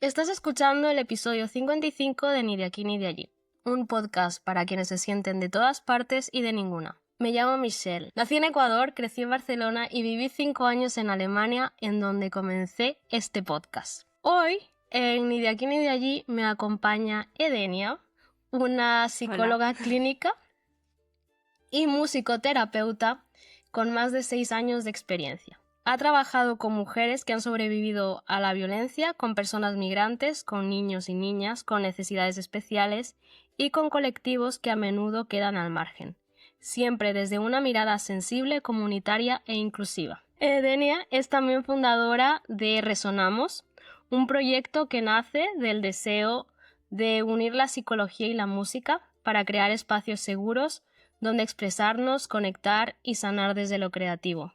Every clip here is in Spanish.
Estás escuchando el episodio 55 de Ni de aquí ni de allí, un podcast para quienes se sienten de todas partes y de ninguna. Me llamo Michelle, nací en Ecuador, crecí en Barcelona y viví 5 años en Alemania, en donde comencé este podcast. Hoy, en Ni de aquí ni de allí, me acompaña Edenia, una psicóloga clínica y musicoterapeuta con más de 6 años de experiencia. Ha trabajado con mujeres que han sobrevivido a la violencia, con personas migrantes, con niños y niñas con necesidades especiales y con colectivos que a menudo quedan al margen, siempre desde una mirada sensible, comunitaria e inclusiva. Edenia es también fundadora de Resonamos, un proyecto que nace del deseo de unir la psicología y la música para crear espacios seguros donde expresarnos, conectar y sanar desde lo creativo.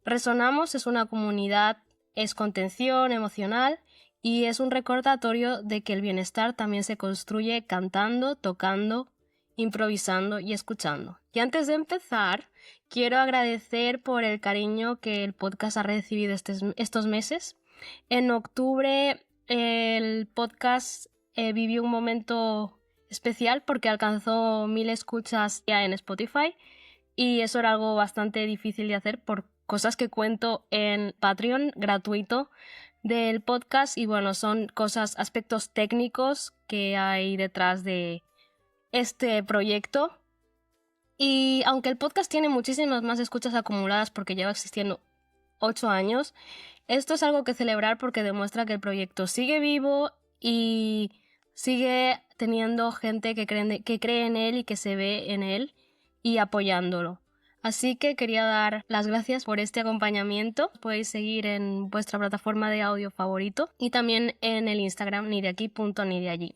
Resonamos es una comunidad, es contención emocional y es un recordatorio de que el bienestar también se construye cantando, tocando, improvisando y escuchando. Y antes de empezar, quiero agradecer por el cariño que el podcast ha recibido estos meses. En octubre el podcast vivió un momento especial porque alcanzó 1000 escuchas ya en Spotify y eso era algo bastante difícil de hacer por cosas que cuento en Patreon gratuito del podcast y bueno, son aspectos técnicos que hay detrás de este proyecto. Y aunque el podcast tiene muchísimas más escuchas acumuladas porque lleva existiendo 8 años, esto es algo que celebrar porque demuestra que el proyecto sigue vivo y sigue teniendo gente que cree en él y que se ve en él y apoyándolo. Así que quería dar las gracias por este acompañamiento. Podéis seguir en vuestra plataforma de audio favorito y también en el Instagram nideaquí.nideallí.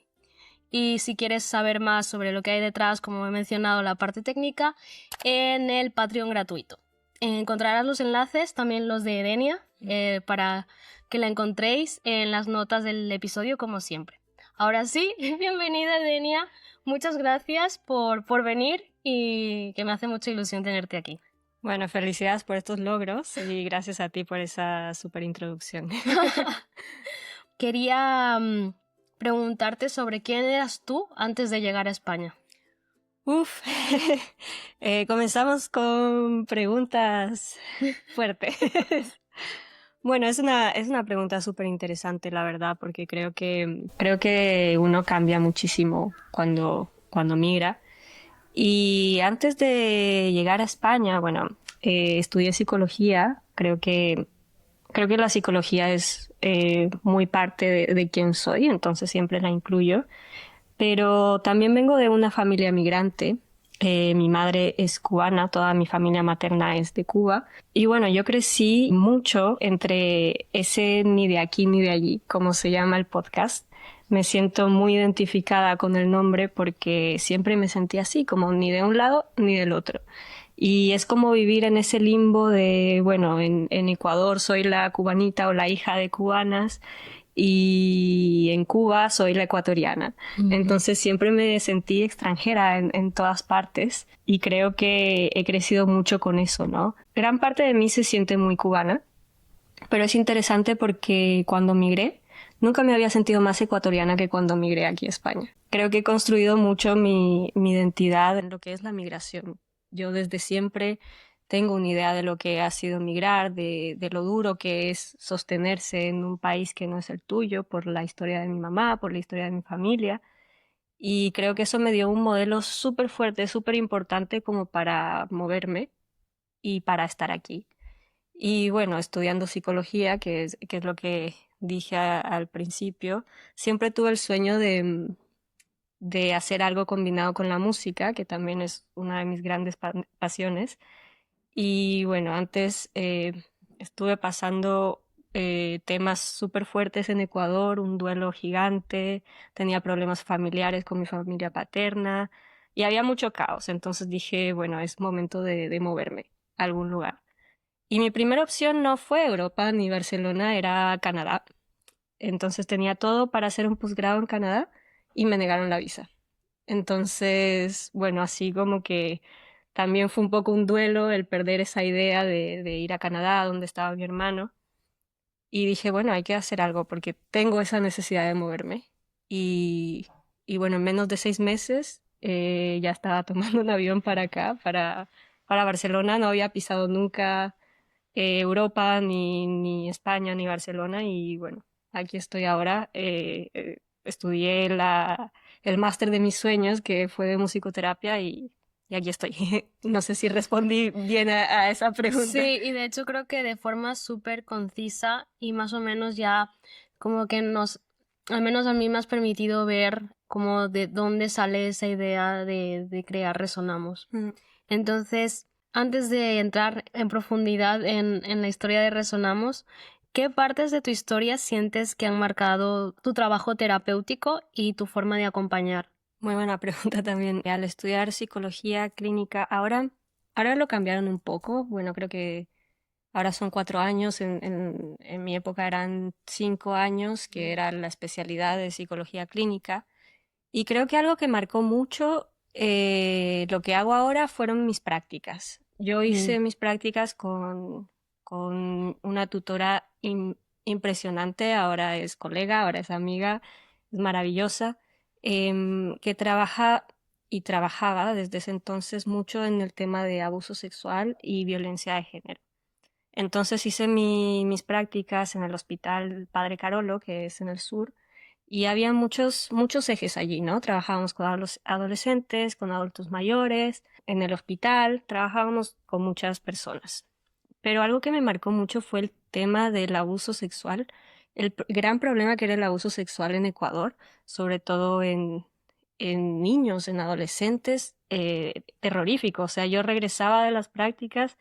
Y si quieres saber más sobre lo que hay detrás, como he mencionado, la parte técnica, en el Patreon gratuito. Encontrarás los enlaces, también los de Edenia, para que la encontréis en las notas del episodio, como siempre. Ahora sí, bienvenida Edenia. Muchas gracias por venir y que me hace mucha ilusión tenerte aquí. Bueno, felicidades por estos logros y gracias a ti por esa súper introducción. Quería preguntarte sobre quién eras tú antes de llegar a España. Comenzamos con preguntas fuertes. Bueno, es una pregunta súper interesante, la verdad, porque creo que uno cambia muchísimo cuando migra. Y antes de llegar a España, bueno, estudié psicología. Creo que la psicología es muy parte de quién soy, entonces siempre la incluyo. Pero también vengo de una familia migrante. Mi madre es cubana, toda mi familia materna es de Cuba. Y bueno, yo crecí mucho entre ese ni de aquí ni de allí, como se llama el podcast. Me siento muy identificada con el nombre porque siempre me sentí así, como ni de un lado ni del otro. Y es como vivir en ese limbo de, bueno, en Ecuador soy la cubanita o la hija de cubanas y en Cuba soy la ecuatoriana. Entonces siempre me sentí extranjera en todas partes y creo que he crecido mucho con eso, ¿no? Gran parte de mí se siente muy cubana, pero es interesante porque cuando migré nunca me había sentido más ecuatoriana que cuando migré aquí a España. Creo que he construido mucho mi identidad en lo que es la migración. Yo desde siempre tengo una idea de lo que ha sido migrar, de lo duro que es sostenerse en un país que no es el tuyo, por la historia de mi mamá, por la historia de mi familia. Y creo que eso me dio un modelo súper fuerte, súper importante como para moverme y para estar aquí. Y bueno, estudiando psicología, que es lo que dije al principio, siempre tuve el sueño de hacer algo combinado con la música, que también es una de mis grandes pasiones. Y bueno, antes estuve pasando temas súper fuertes en Ecuador, un duelo gigante, tenía problemas familiares con mi familia paterna y había mucho caos. Entonces dije, bueno, es momento de moverme a algún lugar. Y mi primera opción no fue Europa ni Barcelona, era Canadá. Entonces tenía todo para hacer un posgrado en Canadá y me negaron la visa. Entonces, bueno, así como que también fue un poco un duelo el perder esa idea de ir a Canadá, donde estaba mi hermano. Y dije, bueno, hay que hacer algo porque tengo esa necesidad de moverme. Y, y bueno, en menos de 6 meses ya estaba tomando un avión para acá, para Barcelona. No había pisado nunca Europa, ni España, ni Barcelona. Y bueno, aquí estoy ahora. Estudié el máster de mis sueños, que fue de musicoterapia, y aquí estoy. No sé si respondí bien a esa pregunta. Sí, y de hecho creo que de forma súper concisa y más o menos ya como que al menos a mí me has permitido ver como de dónde sale esa idea de crear Resonamos. Mm. Entonces, antes de entrar en profundidad en la historia de Resonamos, ¿qué partes de tu historia sientes que han marcado tu trabajo terapéutico y tu forma de acompañar? Muy buena pregunta también. Al estudiar psicología clínica, ahora lo cambiaron un poco. Bueno, creo que ahora son 4 años. En mi época eran 5 años, que era la especialidad de psicología clínica. Y creo que algo que marcó mucho lo que hago ahora fueron mis prácticas. Yo hice mis prácticas con una tutora impresionante, ahora es colega, ahora es amiga, es maravillosa, que trabaja y trabajaba desde ese entonces mucho en el tema de abuso sexual y violencia de género. Entonces hice mis prácticas en el Hospital Padre Carolo, que es en el sur, y había muchos ejes allí, ¿no? Trabajábamos con adolescentes, con adultos mayores, en el hospital, trabajábamos con muchas personas. Pero algo que me marcó mucho fue el tema del abuso sexual, gran problema que era el abuso sexual en Ecuador, sobre todo en niños, en adolescentes, terrorífico. O sea, yo regresaba de las prácticas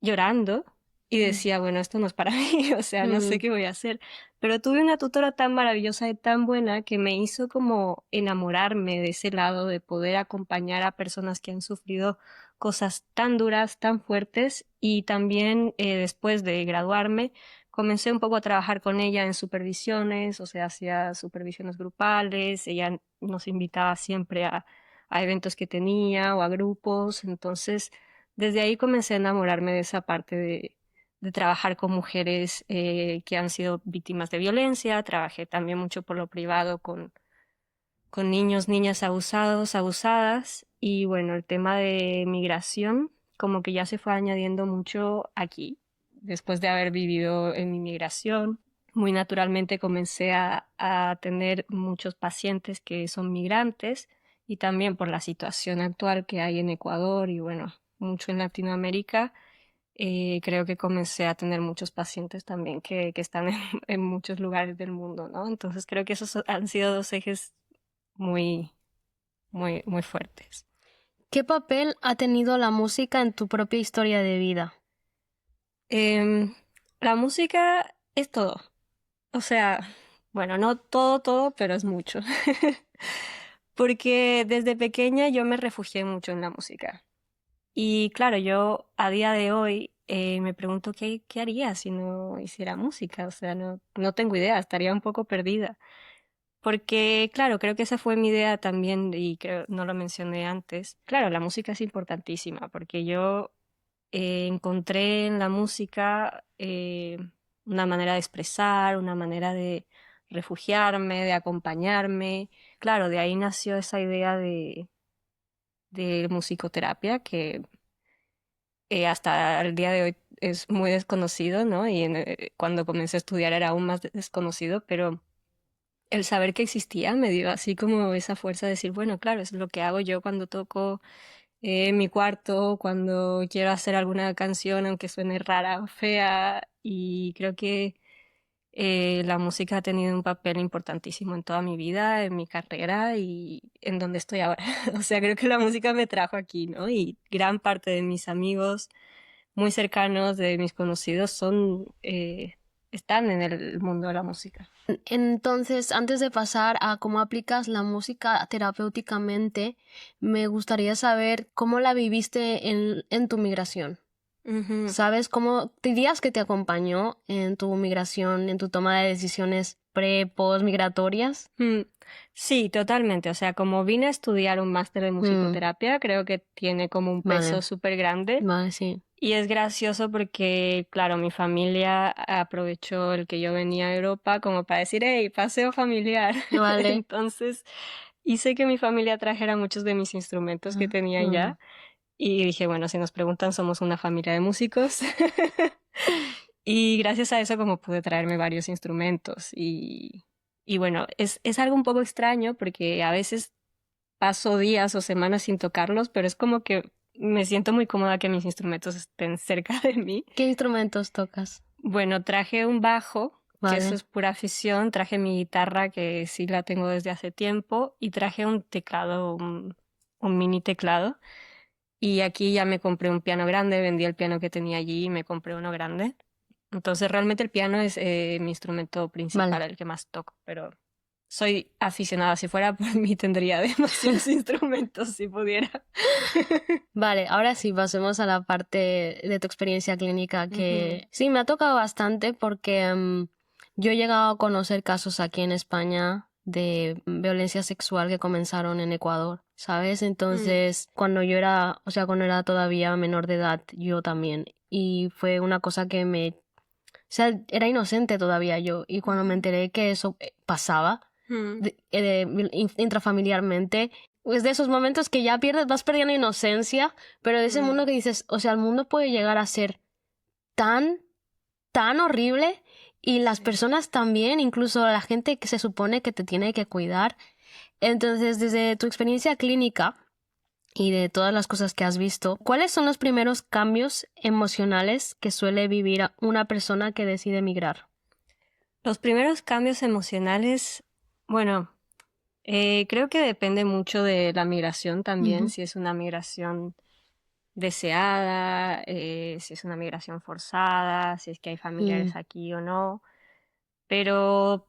llorando y decía, bueno, esto no es para mí, o sea, no sé qué voy a hacer. Pero tuve una tutora tan maravillosa y tan buena que me hizo como enamorarme de ese lado, de poder acompañar a personas que han sufrido cosas tan duras, tan fuertes, y también después de graduarme comencé un poco a trabajar con ella en supervisiones, o sea, hacía supervisiones grupales, ella nos invitaba siempre a eventos que tenía o a grupos, entonces desde ahí comencé a enamorarme de esa parte de trabajar con mujeres que han sido víctimas de violencia. Trabajé también mucho por lo privado con niños, niñas abusados, abusadas. Y bueno, el tema de migración como que ya se fue añadiendo mucho aquí. Después de haber vivido en mi migración, muy naturalmente comencé a tener muchos pacientes que son migrantes y también por la situación actual que hay en Ecuador y bueno, mucho en Latinoamérica, creo que comencé a tener muchos pacientes también que están en muchos lugares del mundo, ¿no? Entonces creo que esos han sido dos ejes muy, muy fuertes. ¿Qué papel ha tenido la música en tu propia historia de vida? Em, la música es todo. O sea, bueno, no todo, pero es mucho. Porque desde pequeña yo me refugié mucho en la música. Y claro, yo a día de hoy me pregunto qué haría si no hiciera música. O sea, no tengo idea, estaría un poco perdida. Porque, claro, creo que esa fue mi idea también y creo no lo mencioné antes. Claro, la música es importantísima porque yo encontré en la música una manera de expresar, una manera de refugiarme, de acompañarme. Claro, de ahí nació esa idea de musicoterapia que hasta el día de hoy es muy desconocido, ¿no? Y cuando comencé a estudiar era aún más desconocido, pero el saber que existía me dio así como esa fuerza de decir, bueno, claro, es lo que hago yo cuando toco en mi cuarto, cuando quiero hacer alguna canción, aunque suene rara o fea, y creo que la música ha tenido un papel importantísimo en toda mi vida, en mi carrera y en donde estoy ahora. O sea, creo que la música me trajo aquí, ¿no? Y gran parte de mis amigos muy cercanos, de mis conocidos, están en el mundo de la música. Entonces, antes de pasar a cómo aplicas la música terapéuticamente, me gustaría saber cómo la viviste en tu migración. Ujú. ¿Sabes cómo dirías que te acompañó en tu migración, en tu toma de decisiones post migratorias? Mm, Sí, totalmente. O sea, como vine a estudiar un máster de musicoterapia, creo que tiene como un peso Vale, súper grande. vale, sí. Y es gracioso porque, claro, mi familia aprovechó el que yo venía a Europa como para decir, hey, paseo familiar. Vale. Entonces hice que mi familia trajera muchos de mis instrumentos que tenía Mm. ya. Y dije, bueno, si nos preguntan, somos una familia de músicos. Y gracias a eso como pude traerme varios instrumentos. Y bueno, es algo un poco extraño porque a veces paso días o semanas sin tocarlos, pero es como que me siento muy cómoda que mis instrumentos estén cerca de mí. ¿Qué instrumentos tocas? Bueno, traje un bajo, que eso Vale. es pura afición, traje mi guitarra, que sí la tengo desde hace tiempo, y traje un teclado, un mini teclado. Y aquí ya me compré un piano grande, vendí el piano que tenía allí y me compré uno grande. Entonces realmente el piano es mi instrumento principal, Vale. el que más toco, pero soy aficionada. Si fuera por mí tendría demasiados instrumentos si pudiera. Vale, ahora sí, pasemos a la parte de tu experiencia clínica Ujú. que sí, me ha tocado bastante porque yo he llegado a conocer casos aquí en España de violencia sexual que comenzaron en Ecuador, ¿sabes? Mm, Entonces, cuando yo era, o sea, cuando era todavía menor de edad, yo también. Y fue una cosa que o sea, era inocente todavía yo. Y cuando me ujú, enteré que eso pasaba, mm, intrafamiliarmente, es de esos momentos que ya pierdes, vas perdiendo inocencia, pero de ese mundo mm, que dices, o sea, el mundo puede llegar a ser tan, tan horrible y las sí. personas también, incluso la gente que se supone que te tiene que cuidar. Entonces, desde tu experiencia clínica y de todas las cosas que has visto, ¿cuáles son los primeros cambios emocionales que suele vivir una persona que decide emigrar? Los primeros cambios emocionales, bueno, creo que depende mucho de la migración también, Ujú. si es una migración deseada, si es una migración forzada, si es que hay Mm, familiares aquí o no. Pero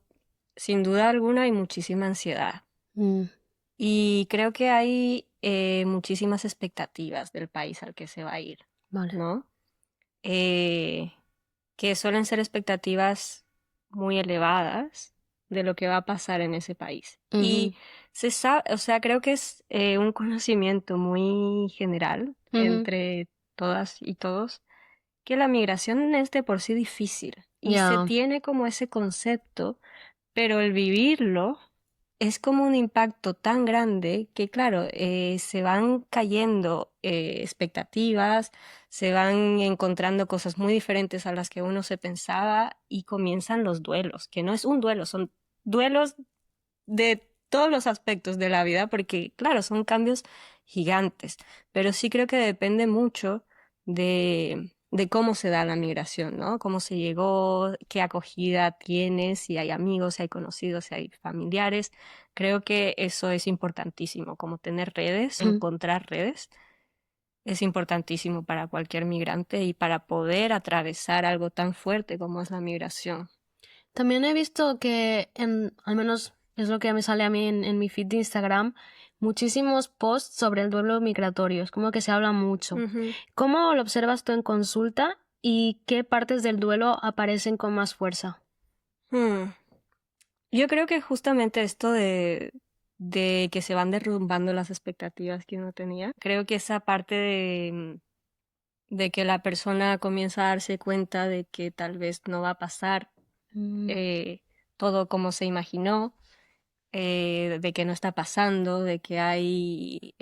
sin duda alguna hay muchísima ansiedad. mm, Y creo que hay muchísimas expectativas del país al que se va a ir, vale. ¿no? Eh, que suelen ser expectativas muy elevadas de lo que va a pasar en ese país. Ujú, Y se sabe, o sea, creo que es un conocimiento muy general ujú. entre todas y todos que la migración es de por sí difícil y se Ya. tiene como ese concepto, pero el vivirlo es como un impacto tan grande que, claro, se van cayendo expectativas, se van encontrando cosas muy diferentes a las que uno se pensaba y comienzan los duelos, que no es un duelo, son duelos de todos los aspectos de la vida, porque, claro, son cambios gigantes, pero sí creo que depende mucho de cómo se da la migración, ¿no? Cómo se llegó, qué acogida tienes, si hay amigos, si hay conocidos, si hay familiares. Creo que eso es importantísimo, como tener redes, Ujú. encontrar redes. Es importantísimo para cualquier migrante y para poder atravesar algo tan fuerte como es la migración. También he visto que, al menos es lo que me sale a mí en mi feed de Instagram, muchísimos posts sobre el duelo migratorio. Es como que se habla mucho. Ujú. ¿Cómo lo observas tú en consulta y qué partes del duelo aparecen con más fuerza? Hmm. Yo creo que justamente esto de que se van derrumbando las expectativas que uno tenía, creo que esa parte de que la persona comienza a darse cuenta de que tal vez no va a pasar Mm, todo como se imaginó, de que no está pasando, de que hay,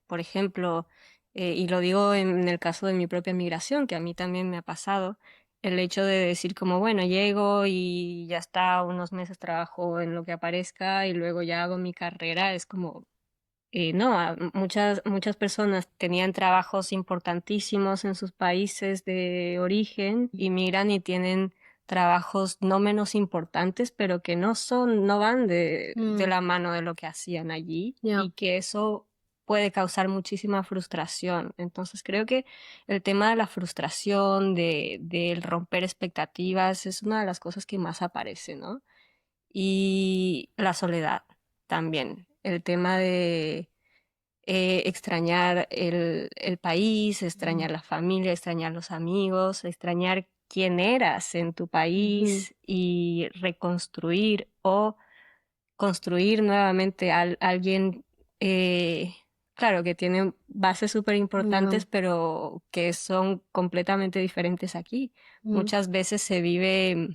por ejemplo, y lo digo en el caso de mi propia migración, que a mí también me ha pasado, el hecho de decir como, bueno, llego y ya está, unos meses trabajo en lo que aparezca y luego ya hago mi carrera, es como, no, muchas personas tenían trabajos importantísimos en sus países de origen y migran y tienen trabajos no menos importantes, pero que no van de mm, la mano de lo que hacían allí ya. y que eso puede causar muchísima frustración. Entonces creo que el tema de la frustración, del romper expectativas, es una de las cosas que más aparece, ¿no? Y la soledad también. El tema de extrañar el país, Mm, extrañar la familia, extrañar los amigos, extrañar quién eras en tu ujú, país y reconstruir o construir nuevamente alguien claro, que tienen bases súper importantes, No. pero que son completamente diferentes aquí. Mm, Muchas veces se vive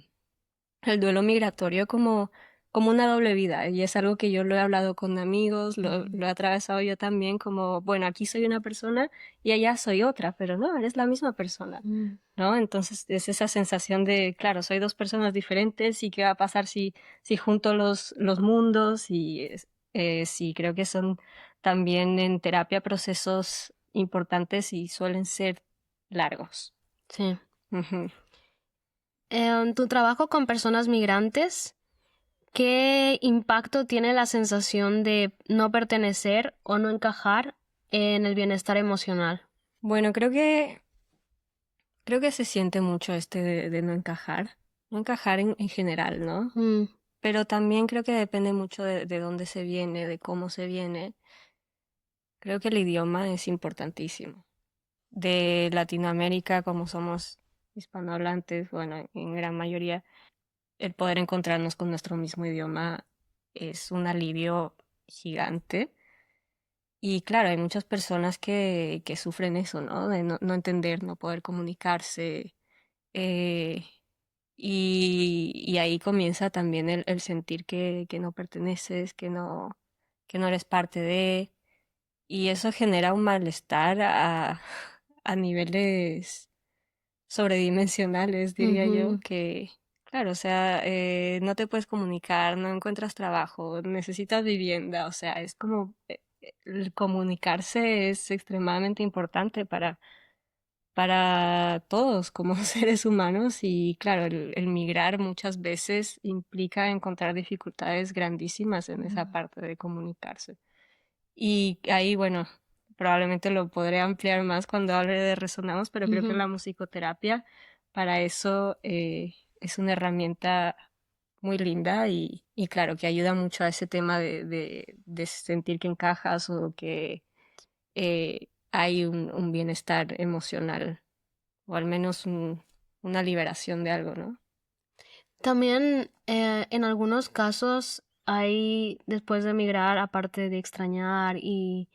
el duelo migratorio como una doble vida, y es algo que yo lo he hablado con amigos, ujú, lo he atravesado yo también, como, bueno, aquí soy una persona y allá soy otra, pero no, eres la misma persona, mm, ¿no? Entonces es esa sensación de, claro, soy dos personas diferentes y qué va a pasar si junto los mundos sí, creo que son también en terapia procesos importantes y suelen ser largos. sí. Ujú. Tu trabajo con personas migrantes, ¿qué impacto tiene la sensación de no pertenecer o no encajar en el bienestar emocional? Bueno, creo que se siente mucho de no encajar en general, ¿no? Mm, Pero también creo que depende mucho de dónde se viene, de cómo se viene. Creo que el idioma es importantísimo. De Latinoamérica, como somos hispanohablantes, bueno, en gran mayoría, el poder encontrarnos con nuestro mismo idioma es un alivio gigante. Y claro, hay muchas personas que sufren eso, ¿no? De no entender, no poder comunicarse. eh, y ahí comienza también el sentir que no perteneces, que no eres parte de. Y eso genera un malestar a niveles sobredimensionales, diría yo, ujú, que, claro, o sea, no te puedes comunicar, no encuentras trabajo, necesitas vivienda, o sea, es como el comunicarse es extremadamente importante para todos como seres humanos y claro, el migrar muchas veces implica encontrar dificultades grandísimas en esa mm, parte de comunicarse. Y ahí, bueno, probablemente lo podré ampliar más cuando hable de resonamos, pero creo que ujú. la musicoterapia para eso es una herramienta muy linda y claro, que ayuda mucho a ese tema de sentir que encajas o que hay un bienestar emocional o al menos una liberación de algo, ¿no? También en algunos casos hay, después de emigrar, aparte de extrañar y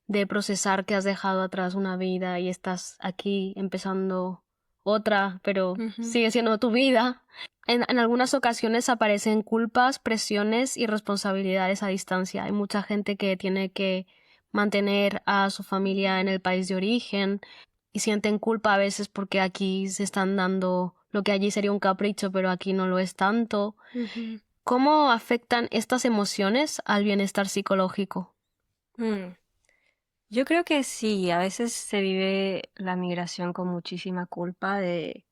de procesar que has dejado atrás una vida y estás aquí empezando otra, pero Ujú, sigue siendo tu vida. En algunas ocasiones aparecen culpas, presiones y responsabilidades a distancia. Hay mucha gente que tiene que mantener a su familia en el país de origen y sienten culpa a veces porque aquí se están dando lo que allí sería un capricho, pero aquí no lo es tanto. ujú. ¿Cómo afectan estas emociones al bienestar psicológico? Mm. Yo creo que sí, a veces se vive la migración con muchísima culpa de,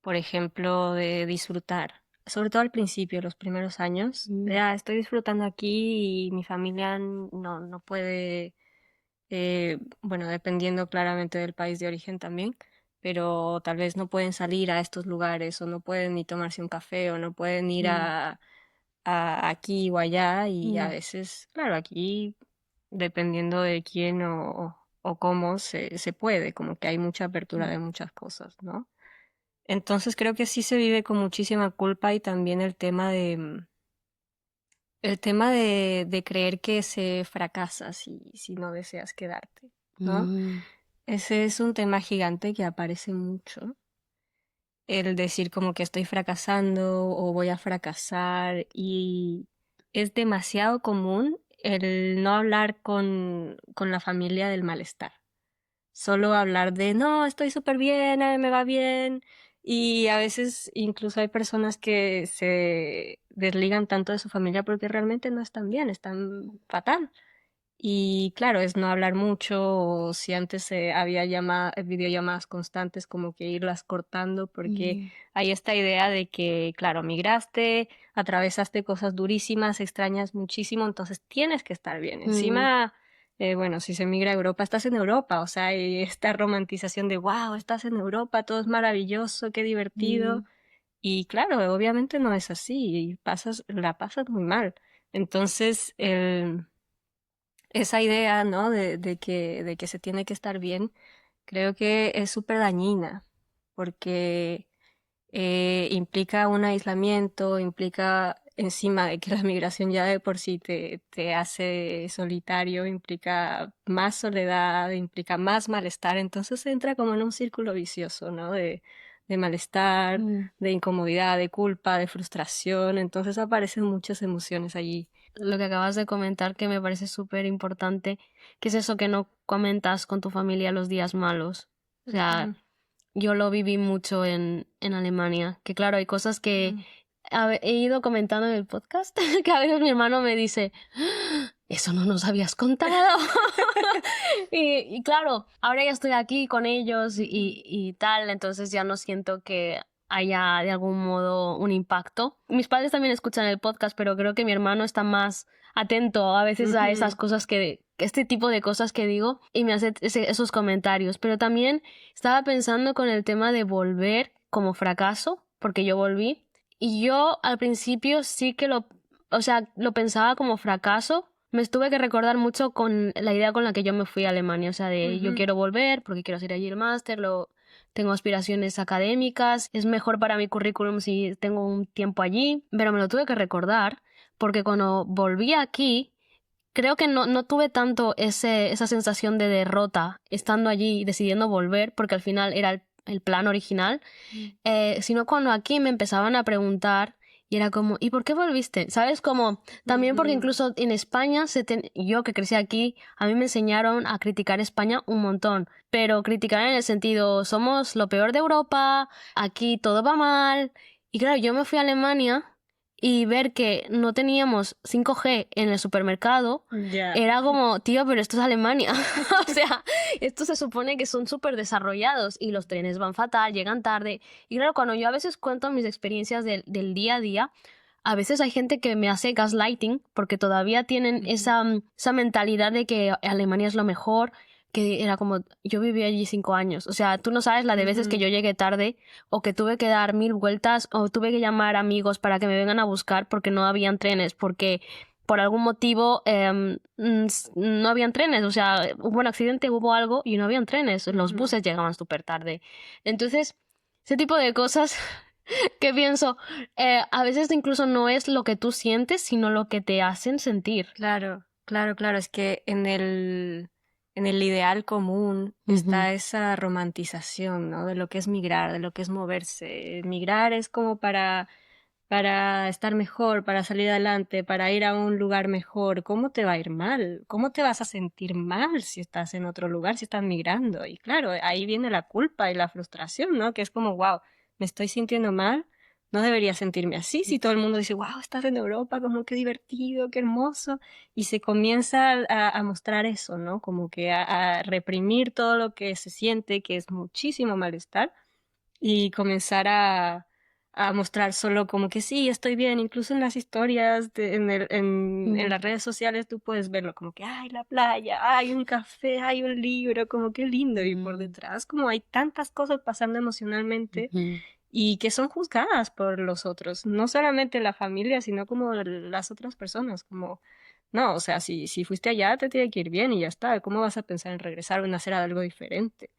por ejemplo, de disfrutar, sobre todo al principio, los primeros años, de, Mm, estoy disfrutando aquí y mi familia no puede, bueno, dependiendo claramente del país de origen también, pero tal vez no pueden salir a estos lugares o no pueden ni tomarse un café o no pueden ir mm, a aquí o allá y a mm, veces, claro, aquí dependiendo de quién o cómo se puede, como que hay mucha apertura mm, de muchas cosas, ¿no? Entonces creo que sí se vive con muchísima culpa y también el tema de creer que se fracasa si no deseas quedarte, ¿no? mm, Ese es un tema gigante que aparece mucho. El decir como que estoy fracasando o voy a fracasar y es demasiado común el no hablar con la familia del malestar. Solo hablar de, no, estoy súper bien, me va bien. Y a veces incluso hay personas que se desligan tanto de su familia porque realmente no están bien, están fatal. Y claro, es no hablar mucho, o si antes había videollamadas constantes, como que irlas cortando, porque mm, hay esta idea de que, claro, migraste, atravesaste cosas durísimas, extrañas muchísimo, entonces tienes que estar bien. mm, Encima, bueno, si se migra a Europa, estás en Europa, o sea, hay esta romantización de, wow, estás en Europa, todo es maravilloso, qué divertido. mm, Y claro, obviamente no es así, y la pasas muy mal. Entonces, esa idea, ¿no? De que se tiene que estar bien, creo que es súper dañina, porque implica un aislamiento, implica encima de que la migración ya de por sí te hace solitario, implica más soledad, implica más malestar, entonces entra como en un círculo vicioso, ¿no? De malestar, Mm. de incomodidad, de culpa, de frustración, entonces aparecen muchas emociones allí. Lo que acabas de comentar que me parece súper importante, que es eso que no comentas con tu familia los días malos. O sea, Ujú, yo lo viví mucho en Alemania, que claro, hay cosas que ujú. he ido comentando en el podcast, que a veces mi hermano me dice, "¡Ah! Eso no nos habías contado". Y claro, ahora ya estoy aquí con ellos y tal, entonces ya no siento que haya de algún modo un impacto. Mis padres también escuchan el podcast, pero creo que mi hermano está más atento a veces a esas Ujú, cosas este tipo de cosas que digo y me hace esos comentarios. Pero también estaba pensando con el tema de volver como fracaso, porque yo volví. Y yo al principio sí que o sea, lo pensaba como fracaso. Me tuve que recordar mucho con la idea con la que yo me fui a Alemania, o sea, de yo ujú. quiero volver porque quiero hacer allí el máster, tengo aspiraciones académicas, es mejor para mi currículum si tengo un tiempo allí, pero me lo tuve que recordar porque cuando volví aquí, creo que no tuve tanto esa sensación de derrota estando allí y decidiendo volver, porque al final era el plan original, sino cuando aquí me empezaban a preguntar y era como, ¿y por qué volviste? ¿Sabes? Como, también porque Ujú, incluso en España, yo que crecí aquí, a mí me enseñaron a criticar España un montón, pero criticar en el sentido, somos lo peor de Europa, aquí todo va mal. Y claro, yo me fui a Alemania y ver que no teníamos 5G en el supermercado ya. era como, tío, pero esto es Alemania. O sea, esto se supone que son súper desarrollados y los trenes van fatal, llegan tarde. Y claro, cuando yo a veces cuento mis experiencias del día a día, a veces hay gente que me hace gaslighting porque todavía tienen Ujú, esa mentalidad de que Alemania es lo mejor, que era como, yo viví allí 5 años. O sea, tú no sabes la de veces que ujú, yo llegué tarde o que tuve que dar 1000 vueltas o tuve que llamar amigos para que me vengan a buscar porque no habían trenes, porque por algún motivo no habían trenes, o sea, hubo un accidente, hubo algo y no habían trenes, los ujú. buses llegaban súper tarde. Entonces, ese tipo de cosas que pienso, a veces incluso no es lo que tú sientes, sino lo que te hacen sentir. Claro, claro, claro. Es que en el ideal común Ujú, está esa romantización, ¿no? De lo que es migrar, de lo que es moverse. Migrar es como para estar mejor, para salir adelante, para ir a un lugar mejor. ¿Cómo te va a ir mal? ¿Cómo te vas a sentir mal si estás en otro lugar, si estás migrando? Y claro, ahí viene la culpa y la frustración, ¿no? Que es como, wow, me estoy sintiendo mal, no debería sentirme así. Si todo el mundo dice, wow, estás en Europa, como qué divertido, qué hermoso. Y se comienza a mostrar eso, ¿no? Como que a reprimir todo lo que se siente, que es muchísimo malestar, y comenzar a mostrar solo como que sí, estoy bien. Incluso en las historias, en mm, las redes sociales tú puedes verlo como que, ay, la playa, hay un café, hay un libro, como qué lindo. Y por mm, detrás como hay tantas cosas pasando emocionalmente ujú. y que son juzgadas por los otros, no solamente la familia, sino como las otras personas, como, no, o sea, si fuiste allá te tiene que ir bien y ya está, ¿cómo vas a pensar en regresar o en hacer algo diferente?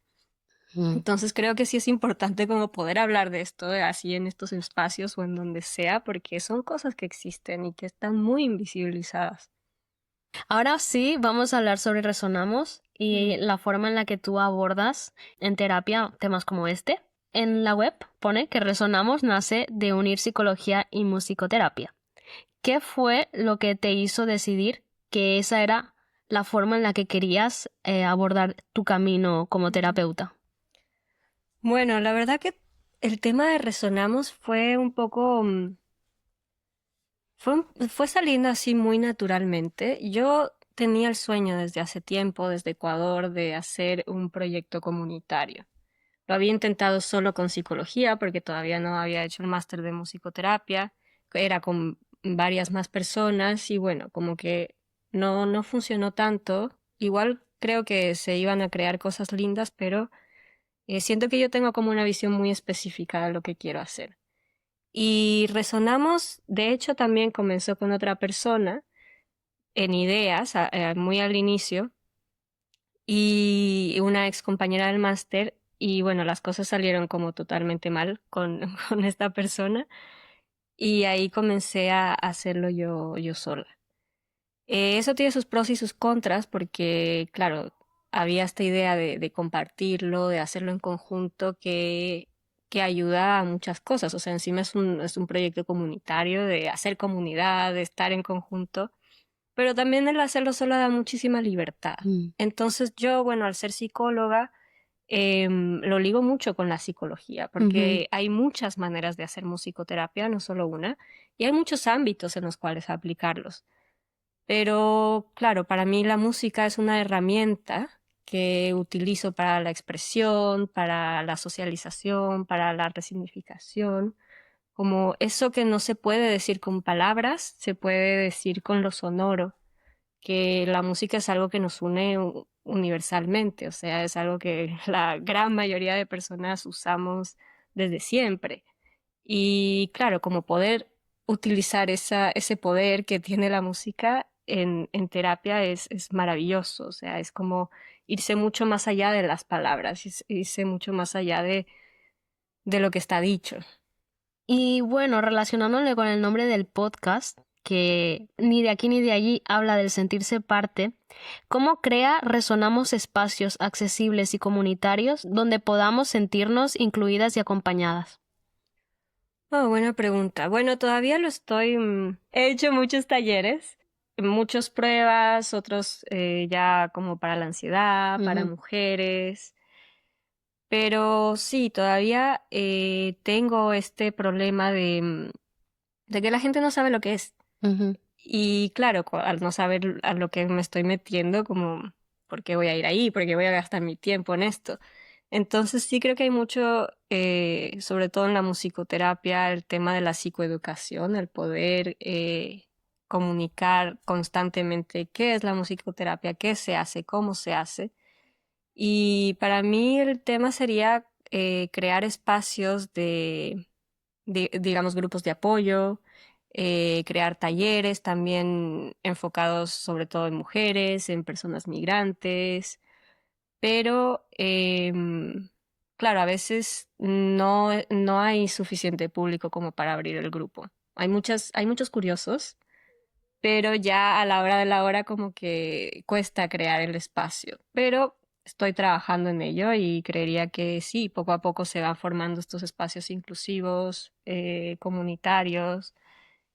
Mm. Entonces creo que sí es importante como poder hablar de esto así en estos espacios o en donde sea, porque son cosas que existen y que están muy invisibilizadas. Ahora sí, vamos a hablar sobre Resonamos y Mm. la forma en la que tú abordas en terapia temas como este. En la web pone que Resonamos nace de unir psicología y musicoterapia. ¿Qué fue lo que te hizo decidir que esa era la forma en la que querías abordar tu camino como Ujú. terapeuta? Bueno, la verdad que el tema de Resonamos fue un poco, fue saliendo así muy naturalmente. Yo tenía el sueño desde hace tiempo, desde Ecuador, de hacer un proyecto comunitario. Lo había intentado solo con psicología porque todavía no había hecho el máster de musicoterapia. Era con varias más personas y bueno, como que no funcionó tanto. Igual creo que se iban a crear cosas lindas, pero siento que yo tengo como una visión muy específica de lo que quiero hacer. Y Resonamos, de hecho, también comenzó con otra persona en ideas, muy al inicio, y una ex compañera del máster, y bueno, las cosas salieron como totalmente mal con, con esta persona. y ahí comencé a hacerlo yo sola. Eso tiene sus pros y sus contras porque, claro, había esta idea de compartirlo, de hacerlo en conjunto que ayuda a muchas cosas. O sea, encima es un proyecto comunitario de hacer comunidad, de estar en conjunto, pero también el hacerlo solo da muchísima libertad. Entonces yo, bueno, al ser psicóloga, lo ligo mucho con la psicología, porque hay muchas maneras de hacer musicoterapia, no solo una, y hay muchos ámbitos en los cuales aplicarlos. Pero claro, para mí la música es una herramienta que utilizo para la expresión, para la socialización, para la resignificación, como eso que no se puede decir con palabras, se puede decir con lo sonoro, que la música es algo que nos une universalmente, o sea, es algo que la gran mayoría de personas usamos desde siempre. Y claro, como poder utilizar ese poder que tiene la música en terapia es maravilloso, o sea, es como irse mucho más allá de las palabras, irse mucho más allá de lo que está dicho. Y bueno, relacionándole con el nombre del podcast, que ni de aquí ni de allí habla del sentirse parte, ¿cómo resonamos espacios accesibles y comunitarios donde podamos sentirnos incluidas y acompañadas? Oh, buena pregunta. Bueno, todavía lo estoy. He hecho muchos talleres, muchas pruebas, otros ya como para la ansiedad, para mujeres. Pero sí, todavía tengo este problema de que la gente no sabe lo que es. Y claro, al no saber a lo que me estoy metiendo, como, ¿por qué voy a ir ahí? ¿Por qué voy a gastar mi tiempo en esto? Entonces sí creo que hay mucho, sobre todo en la musicoterapia, el tema de la psicoeducación, el poder comunicar constantemente qué es la musicoterapia, qué se hace, cómo se hace. Y para mí el tema sería crear espacios digamos, grupos de apoyo, crear talleres también enfocados sobre todo en mujeres, en personas migrantes, pero claro, a veces no hay suficiente público como para abrir el grupo. Hay muchos curiosos, pero ya a la hora de la hora como que cuesta crear el espacio. Pero estoy trabajando en ello y creería que sí, poco a poco se van formando estos espacios inclusivos, comunitarios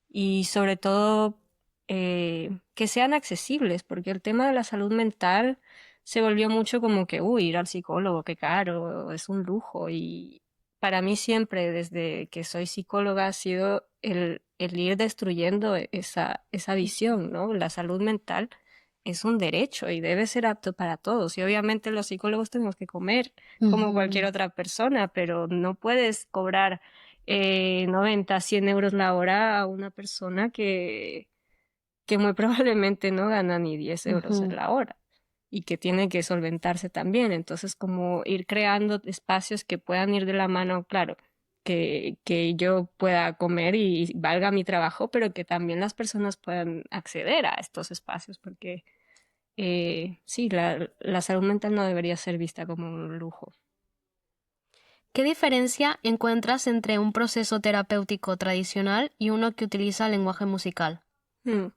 y sobre todo que sean accesibles, porque el tema de la salud mental se volvió mucho como que, uy, ir al psicólogo, qué caro, es un lujo. Y para mí siempre, desde que soy psicóloga, ha sido el ir destruyendo esa visión, ¿no? La salud mental es un derecho y debe ser apto para todos. Y obviamente los psicólogos tenemos que comer como cualquier otra persona, pero no puedes cobrar 90, 100 euros la hora a una persona que muy probablemente no gana ni 10 euros en la hora y que tiene que solventarse también. Entonces, como ir creando espacios que puedan ir de la mano, claro, que yo pueda comer y valga mi trabajo, pero que también las personas puedan acceder a estos espacios, porque sí, la salud mental no debería ser vista como un lujo. ¿Qué diferencia encuentras entre un proceso terapéutico tradicional y uno que utiliza lenguaje musical? Mm.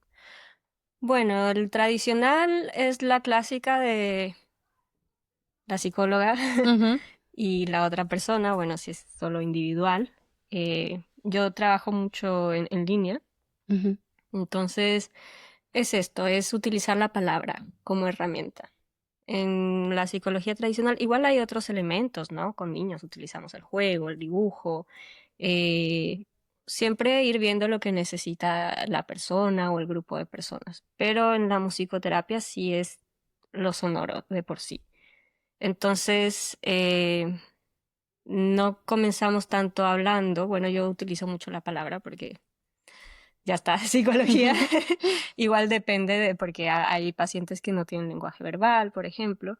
Bueno, el tradicional es la clásica de la psicóloga y la otra persona, bueno, si es solo individual. Yo trabajo mucho en línea, entonces es esto, es utilizar la palabra como herramienta. En la psicología tradicional igual hay otros elementos, ¿no? Con niños utilizamos el juego, el dibujo, eh, siempre ir viendo lo que necesita la persona o el grupo de personas. Pero en la musicoterapia sí es lo sonoro de por sí. Entonces, no comenzamos tanto hablando. Bueno, yo utilizo mucho la palabra porque ya está, psicología. Igual depende porque hay pacientes que no tienen lenguaje verbal, por ejemplo.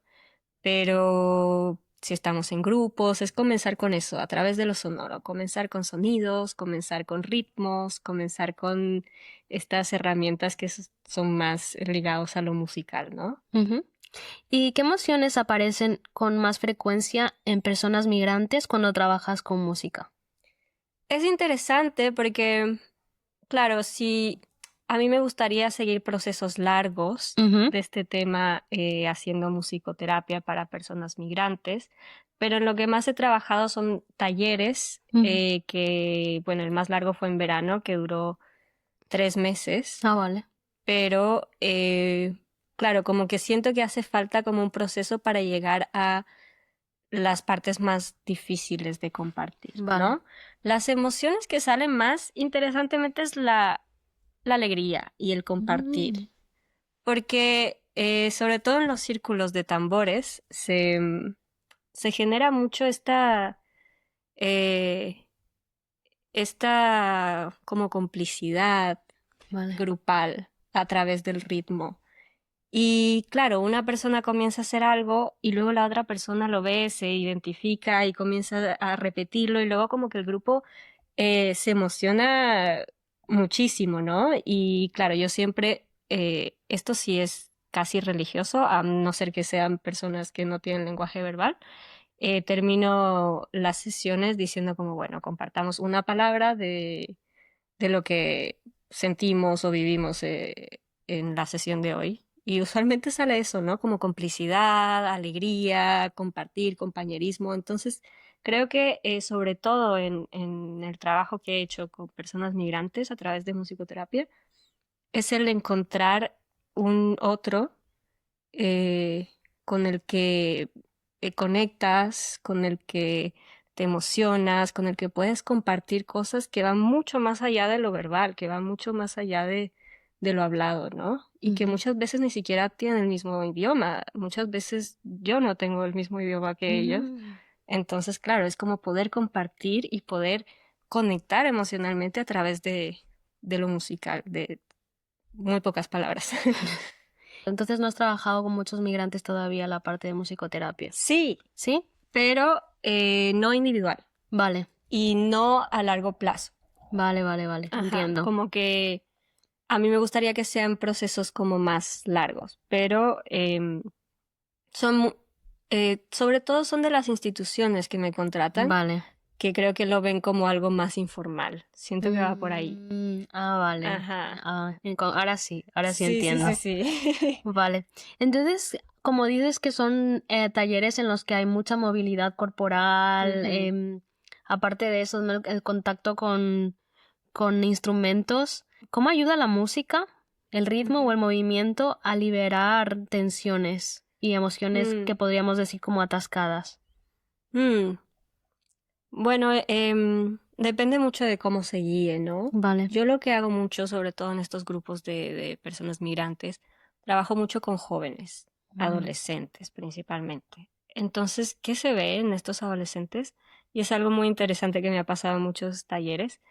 Pero si estamos en grupos, es comenzar con eso, a través de lo sonoro, comenzar con sonidos, comenzar con ritmos, comenzar con estas herramientas que son más ligados a lo musical, ¿no? ¿Y qué emociones aparecen con más frecuencia en personas migrantes cuando trabajas con música? Es interesante porque, claro, si a mí me gustaría seguir procesos largos Ujú, de este tema haciendo musicoterapia para personas migrantes, pero en lo que más he trabajado son talleres ujú. que, bueno, el más largo fue en verano, que duró 3 meses, Ah, vale. pero claro, como que siento que hace falta como un proceso para llegar a las partes más difíciles de compartir, Vale. ¿no? Las emociones que salen más interesantemente es la alegría y el compartir, Mm, porque sobre todo en los círculos de tambores se genera mucho eh, esta como complicidad vale. grupal a través del ritmo. Y claro, una persona comienza a hacer algo y luego la otra persona lo ve, se identifica y comienza a repetirlo y luego como que el grupo se emociona muchísimo, ¿no? Y claro, yo siempre, esto sí es casi religioso, a no ser que sean personas que no tienen lenguaje verbal, termino las sesiones diciendo como, bueno, compartamos una palabra de lo que sentimos o vivimos en la sesión de hoy. Y usualmente sale eso, ¿no? Como complicidad, alegría, compartir, compañerismo. Entonces, creo que sobre todo en el trabajo que he hecho con personas migrantes a través de musicoterapia, es el encontrar un otro eh, con el que conectas, con el que te emocionas, con el que puedes compartir cosas que van mucho más allá de lo verbal, que van mucho más allá de lo hablado, ¿no? Y que Ujú. muchas veces ni siquiera tienen el mismo idioma. Muchas veces yo no tengo el mismo idioma que ellos. Mm. Entonces, claro, es como poder compartir y poder conectar emocionalmente a través de lo musical, de muy pocas palabras. Entonces no has trabajado con muchos migrantes todavía la parte de musicoterapia. Sí, ¿Sí? pero no individual Vale, y no a largo plazo. vale, vale, vale. Ajá, Entiendo. como que a mí me gustaría que sean procesos como más largos, pero son, sobre todo son de las instituciones que me contratan, Vale. que creo que lo ven como algo más informal. Siento que va por ahí. Vale. Ajá. Ahora sí Sí, sí, entiendo. sí, sí. Vale. Entonces, como dices que son talleres en los que hay mucha movilidad corporal, Ujú, aparte de eso, ¿no? El contacto con instrumentos, ¿cómo ayuda la música, el ritmo o ujú. el movimiento a liberar tensiones y emociones Mm, que podríamos decir como atascadas? mm. Bueno, depende mucho de cómo se guíe, ¿no? Vale. Yo lo que hago mucho, sobre todo en estos grupos de personas migrantes, trabajo mucho con jóvenes, Ujú. adolescentes principalmente. Entonces, ¿qué se ve en estos adolescentes? Y es algo muy interesante que me ha pasado en muchos talleres,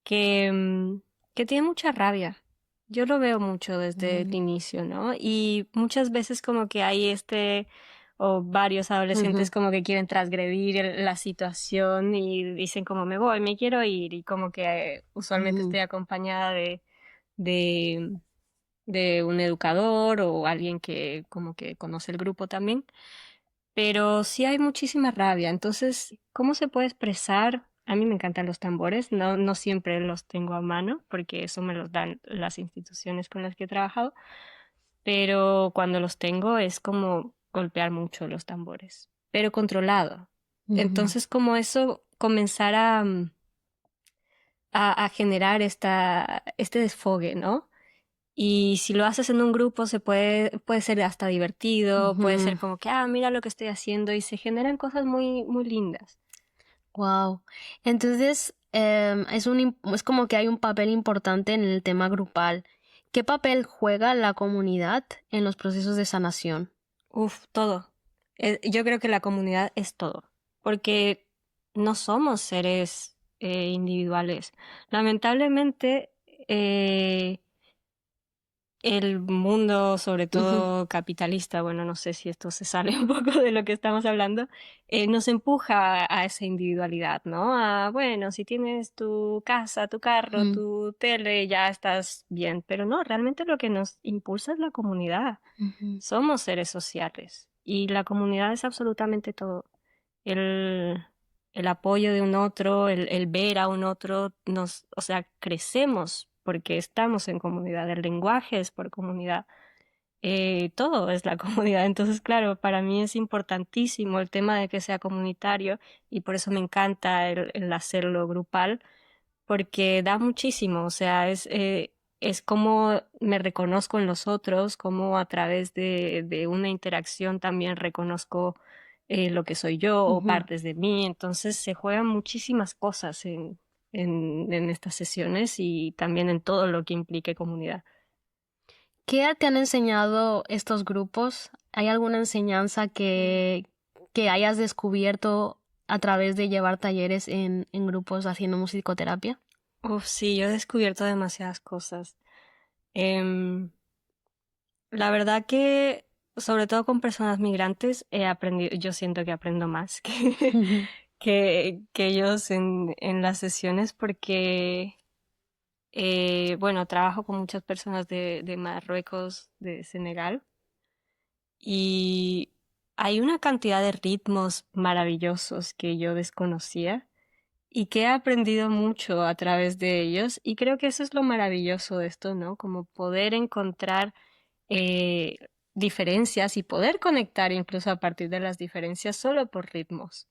que, que tienen mucha rabia. Yo lo veo mucho desde el Mm. inicio, ¿no? Y muchas veces como que hay o varios adolescentes Ujú. como que quieren transgredir la situación y dicen como me voy, me quiero ir y como que usualmente Ujú. estoy acompañada de, de un educador o alguien que como que conoce el grupo también, pero sí hay muchísima rabia. Entonces, ¿cómo se puede expresar? A mí me encantan los tambores, no siempre los tengo a mano porque eso me los dan las instituciones con las que he trabajado, pero cuando los tengo es como golpear mucho los tambores, pero controlado. Ujú. Entonces, como eso, comenzar a generar este desfogue, ¿no? Y si lo haces en un grupo, puede ser hasta divertido, puede ser como que, mira lo que estoy haciendo, y se generan cosas muy, muy lindas. Wow. Entonces, es como que hay un papel importante en el tema grupal. ¿Qué papel juega la comunidad en los procesos de sanación? Uf, todo. Yo creo que la comunidad es todo, porque no somos seres individuales. Lamentablemente, el mundo, sobre Ujú. todo capitalista, bueno, no sé si esto se sale un poco de lo que estamos hablando, nos empuja a esa individualidad, ¿no? Bueno, si tienes tu casa, tu carro, Ujú. tu tele, ya estás bien, pero no, realmente lo que nos impulsa es la comunidad. Ujú. Somos seres sociales y la comunidad es absolutamente todo. El, el apoyo de un otro, el ver a un otro, o sea, crecemos porque estamos en comunidad, el lenguaje es por comunidad, todo es la comunidad. Entonces, claro, para mí es importantísimo el tema de que sea comunitario y por eso me encanta el hacerlo grupal, porque da muchísimo, o sea, es como me reconozco en los otros, como a través de una interacción también reconozco lo que soy yo o Ujú. partes de mí, entonces se juegan muchísimas cosas en estas sesiones y también en todo lo que implique comunidad. ¿Qué te han enseñado estos grupos? ¿Hay alguna enseñanza que hayas descubierto a través de llevar talleres en grupos haciendo musicoterapia? Uf, sí, yo he descubierto demasiadas cosas. Em, la verdad que, sobre todo con personas migrantes, he aprendido, yo siento que aprendo más Ujú. que ellos en las sesiones porque, bueno, trabajo con muchas personas de Marruecos, de Senegal, y hay una cantidad de ritmos maravillosos que yo desconocía y que he aprendido mucho a través de ellos, y creo que eso es lo maravilloso de esto, ¿no? Como poder encontrar eh, diferencias y poder conectar incluso a partir de las diferencias solo por ritmos.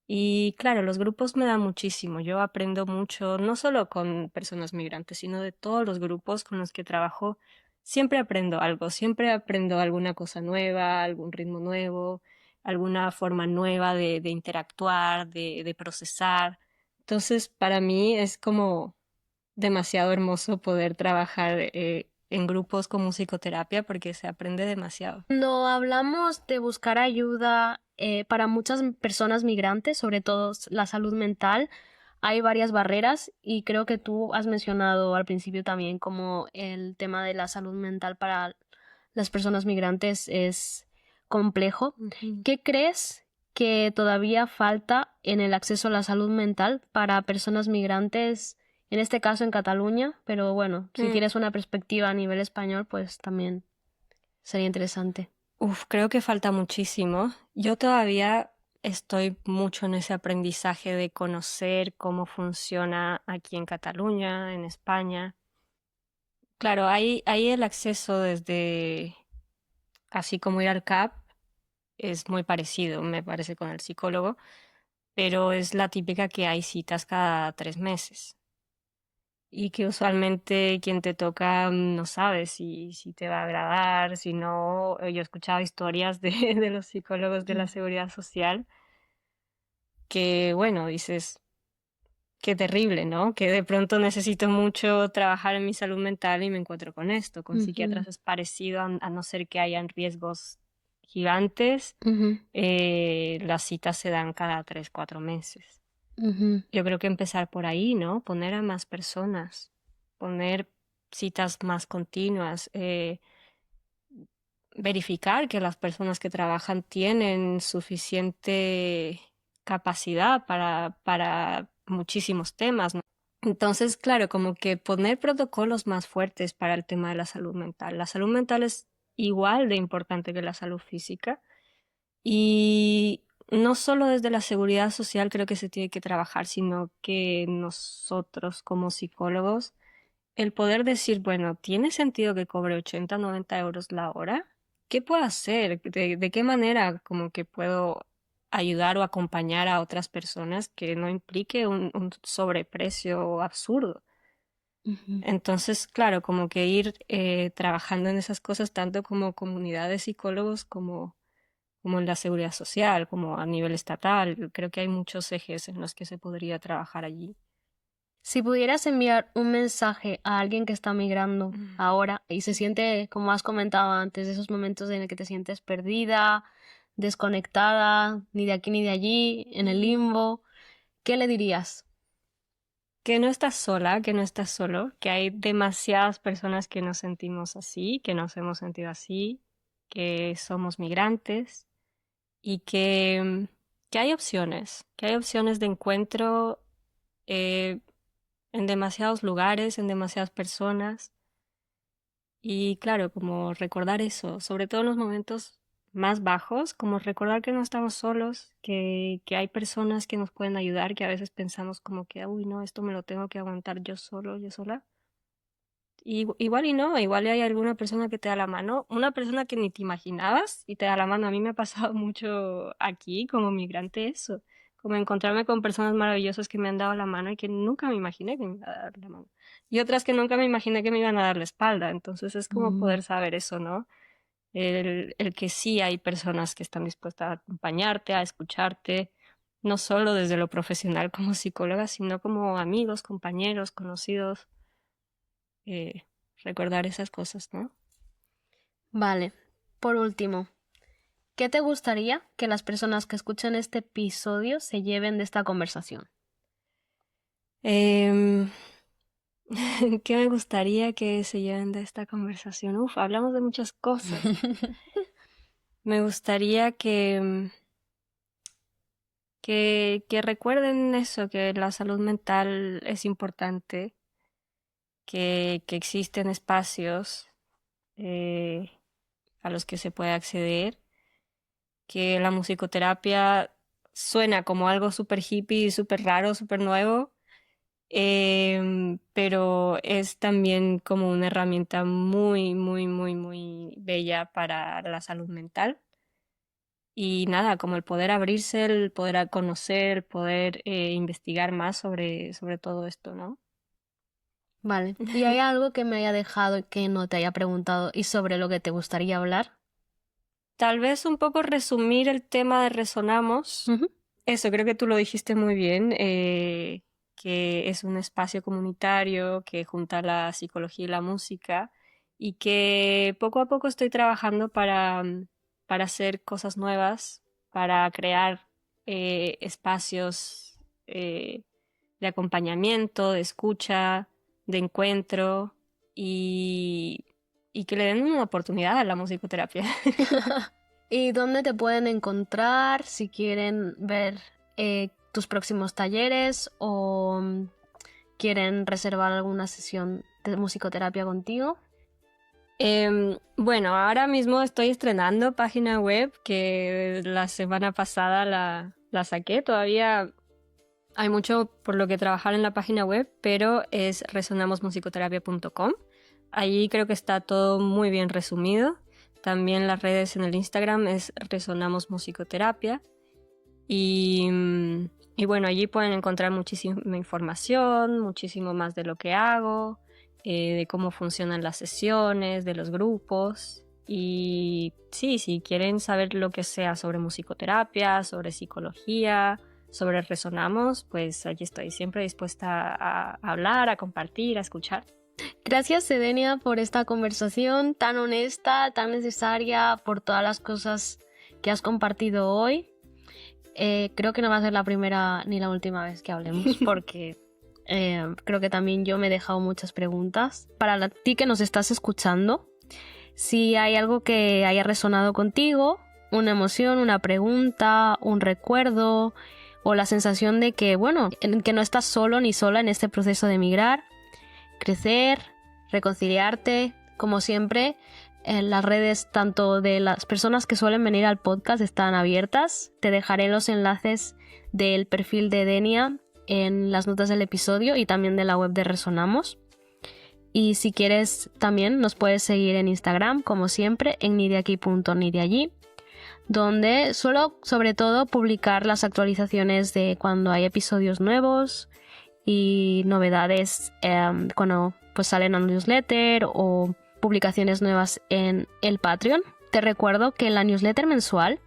Y claro, los grupos me dan muchísimo. Yo aprendo mucho, no solo con personas migrantes, sino de todos los grupos con los que trabajo. Siempre aprendo algo, siempre aprendo alguna cosa nueva, algún ritmo nuevo, alguna forma nueva de interactuar, de procesar. Entonces, para mí es como demasiado hermoso poder trabajar en grupos con musicoterapia porque se aprende demasiado. Cuando hablamos de buscar ayuda para muchas personas migrantes, sobre todo la salud mental, hay varias barreras y creo que tú has mencionado al principio también como el tema de la salud mental para las personas migrantes es complejo. Ujú. ¿Qué crees que todavía falta en el acceso a la salud mental para personas migrantes, en este caso en Cataluña? Pero bueno, si Mm. tienes una perspectiva a nivel español, pues también sería interesante. Uf, creo que falta muchísimo. Yo todavía estoy mucho en ese aprendizaje de conocer cómo funciona aquí en Cataluña, en España. Claro, hay el acceso desde, así como ir al CAP, es muy parecido, me parece, con el psicólogo, pero es la típica que hay citas cada 3 meses. Y que usualmente quien te toca no sabe si te va a agradar, si no. Yo he escuchado historias de los psicólogos de la seguridad social que, bueno, dices, qué terrible, ¿no? Que de pronto necesito mucho trabajar en mi salud mental y me encuentro con esto. Con Ujú, psiquiatras es parecido, a no ser que hayan riesgos gigantes, ujú, las citas se dan cada 3, 4 meses. ujú, Yo creo que empezar por ahí, ¿no? Poner a más personas, poner citas más continuas, verificar que las personas que trabajan tienen suficiente capacidad para muchísimos temas, ¿no? Entonces, claro, como que poner protocolos más fuertes para el tema de la salud mental. La salud mental es igual de importante que la salud física y no solo desde la seguridad social creo que se tiene que trabajar, sino que nosotros como psicólogos, el poder decir, bueno, ¿tiene sentido que cobre 80, 90 euros la hora? ¿Qué puedo hacer? ¿De qué manera como que puedo ayudar o acompañar a otras personas que no implique un sobreprecio absurdo? ujú. Entonces, claro, como que ir trabajando en esas cosas tanto como comunidad de psicólogos como en la seguridad social, como a nivel estatal. Creo que hay muchos ejes en los que se podría trabajar allí. Si pudieras enviar un mensaje a alguien que está migrando Mm. ahora y se siente, como has comentado antes, de esos momentos en el que te sientes perdida, desconectada, ni de aquí ni de allí, en el limbo, ¿qué le dirías? Que no estás sola, que no estás solo, que hay demasiadas personas que nos sentimos así, que nos hemos sentido así, que somos migrantes y que que hay opciones de encuentro eh, en demasiados lugares, en demasiadas personas. Y claro, como recordar eso, sobre todo en los momentos más bajos, como recordar que no estamos solos, que hay personas que nos pueden ayudar, que a veces pensamos como que, uy, no, esto me lo tengo que aguantar yo solo, yo sola. Igual y no, igual hay alguna persona que te da la mano, una persona que ni te imaginabas y te da la mano. A mí me ha pasado mucho aquí como migrante eso, como encontrarme con personas maravillosas que me han dado la mano y que nunca me imaginé que me iban a dar la mano. Y otras que nunca me imaginé que me iban a dar la espalda. Entonces es como Mm. poder saber eso, ¿no? El que sí hay personas que están dispuestas a acompañarte, a escucharte, no solo desde lo profesional como psicóloga, sino como amigos, compañeros, conocidos. eh, Recordar esas cosas, ¿no? Vale, por último, ¿qué te gustaría que las personas que escuchen este episodio se lleven de esta conversación? Em, ¿Qué me gustaría que se lleven de esta conversación? Uf, hablamos de muchas cosas. Me gustaría que recuerden eso, que la salud mental es importante, que existen espacios eh, a los que se puede acceder, que la musicoterapia suena como algo súper hippie, súper raro, súper nuevo, pero es también como una herramienta muy, muy, muy, muy bella para la salud mental. Y nada, como el poder abrirse, el poder conocer, el poder investigar más sobre todo esto, ¿no? Vale, ¿y hay algo que me haya dejado y que no te haya preguntado y sobre lo que te gustaría hablar? Tal vez un poco resumir el tema de Resonamos. Ujú. Eso, creo que tú lo dijiste muy bien, que es un espacio comunitario que junta la psicología y la música y que poco a poco estoy trabajando para hacer cosas nuevas, para crear espacios de acompañamiento, de escucha, de encuentro y, y que le den una oportunidad a la musicoterapia. ¿Y dónde te pueden encontrar si quieren ver tus próximos talleres o quieren reservar alguna sesión de musicoterapia contigo? Bueno, ahora mismo estoy estrenando página web que la semana pasada la saqué. Todavía hay mucho por lo que trabajar en la página web, pero es resonamosmusicoterapia.com. Allí creo que está todo muy bien resumido. También las redes en el Instagram es Resonamos Musicoterapia. Y, y bueno, allí pueden encontrar muchísima información, muchísimo más de lo que hago, de cómo funcionan las sesiones, de los grupos. Y sí, si quieren saber lo que sea sobre musicoterapia, sobre psicología, sobre Resonamos, pues allí estoy siempre dispuesta a hablar, a compartir, a escuchar. Gracias, Edenia, por esta conversación tan honesta, tan necesaria, por todas las cosas que has compartido hoy. Creo que no va a ser la primera ni la última vez que hablemos, porque creo que también yo me he dejado muchas preguntas. Para ti que nos estás escuchando, si hay algo que haya resonado contigo, una emoción, una pregunta, un recuerdo o la sensación de que, bueno, que no estás solo ni sola en este proceso de emigrar, crecer, reconciliarte, como siempre, las redes tanto de las personas que suelen venir al podcast están abiertas. Te dejaré los enlaces del perfil de Edenia en las notas del episodio y también de la web de Resonamos. Y si quieres también nos puedes seguir en Instagram, como siempre, en nideaquí.nideallí, donde suelo sobre todo publicar las actualizaciones de cuando hay episodios nuevos y novedades cuando pues salen a newsletter o publicaciones nuevas en el Patreon. Te recuerdo que la newsletter mensual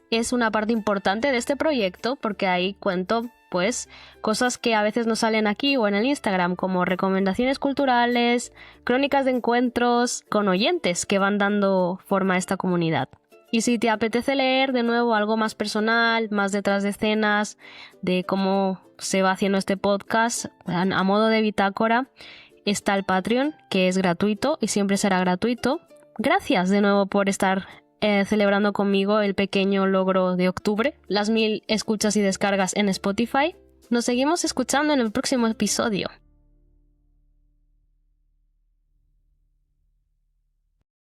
es una parte importante de este proyecto porque ahí cuento pues cosas que a veces no salen aquí o en el Instagram, como recomendaciones culturales, crónicas de encuentros con oyentes que van dando forma a esta comunidad. Y si te apetece leer de nuevo algo más personal, más detrás de escenas, de cómo se va haciendo este podcast a modo de bitácora, está el Patreon, que es gratuito y siempre será gratuito. Gracias de nuevo por estar celebrando conmigo el pequeño logro de octubre, las 1000 escuchas y descargas en Spotify. Nos seguimos escuchando en el próximo episodio.